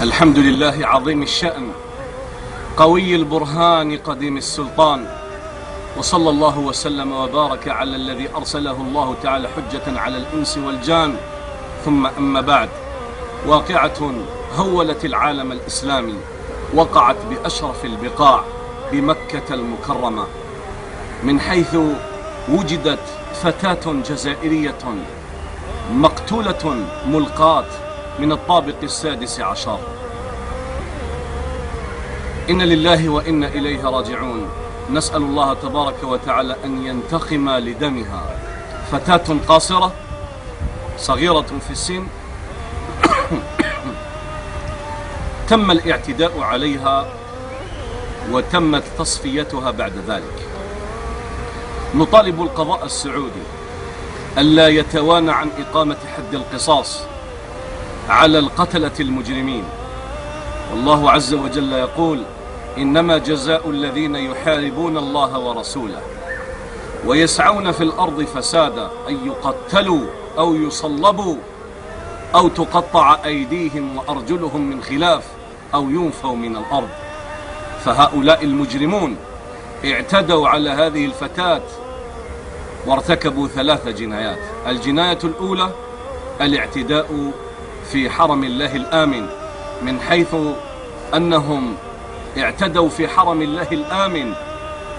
الحمد لله عظيم الشأن قوي البرهان قديم السلطان، وصلى الله وسلم وبارك على الذي أرسله الله تعالى حجة على الإنس والجان. ثم أما بعد، واقعة هولت العالم الإسلامي وقعت بأشرف البقاع بمكة المكرمة، من حيث وجدت فتاة جزائرية مقتولة ملقاة من الطابق السادس عشر. إن لله وإنا إليه راجعون. نسأل الله تبارك وتعالى أن ينتقم لدمها. فتاة قاصرة صغيرة في السن تم الاعتداء عليها وتمت تصفيتها بعد ذلك. نطالب القضاء السعودي ألا يتوانى عن إقامة حد القصاص على القتلة المجرمين. والله عز وجل يقول: إنما جزاء الذين يحاربون الله ورسوله ويسعون في الأرض فسادا أن يقتلوا أو يصلبوا أو تقطع أيديهم وأرجلهم من خلاف أو ينفوا من الأرض. فهؤلاء المجرمون اعتدوا على هذه الفتاة وارتكبوا 3 جنايات. الجناية الأولى الاعتداء في حرم الله الآمن، من حيث أنهم اعتدوا في حرم الله الآمن،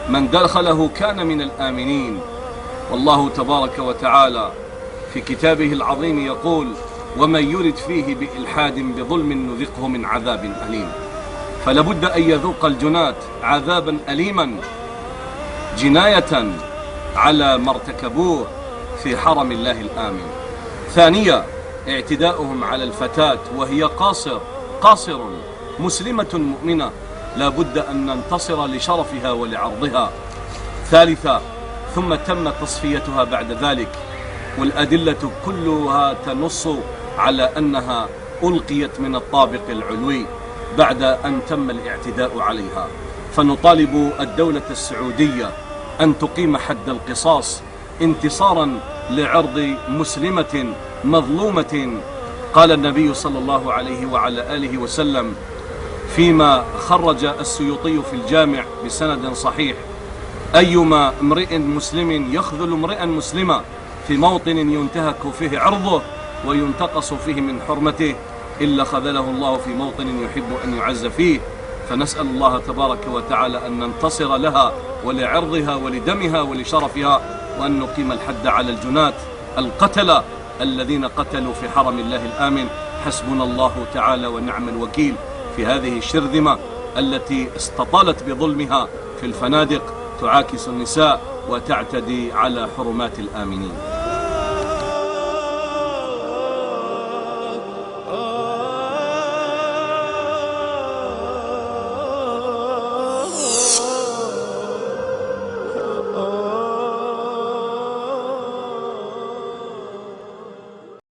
من دخله كان من الآمنين. والله تبارك وتعالى في كتابه العظيم يقول: ومن يرد فيه بإلحاد بظلم نذقه من عذاب أليم. فلابد أن يذوق الجناة عذابا أليما جناية على ما ارتكبوه في حرم الله الآمن. ثانيا اعتداؤهم على الفتاة وهي قاصر مسلمة مؤمنة، لا بد أن ننتصر لشرفها ولعرضها. ثالثا ثم تم تصفيتها بعد ذلك، والأدلة كلها تنص على أنها ألقيت من الطابق العلوي بعد أن تم الاعتداء عليها. فنطالب الدولة السعودية أن تقيم حد القصاص انتصارا لعرض مسلمة مظلومة. قال النبي صلى الله عليه وعلى آله وسلم فيما خرج السيوطي في الجامع بسند صحيح: أيما امرئ مسلم يخذل امرئا مسلما في موطن ينتهك فيه عرضه وينتقص فيه من حرمته إلا خذله الله في موطن يحب أن يعز فيه. فنسأل الله تبارك وتعالى أن ننتصر لها ولعرضها ولدمها ولشرفها، وأن نقيم الحد على الجناة القتلة الذين قتلوا في حرم الله الآمن. حسبنا الله تعالى ونعم الوكيل في هذه الشرذمة التي استطالت بظلمها في الفنادق تعاكس النساء وتعتدي على حرمات الآمنين.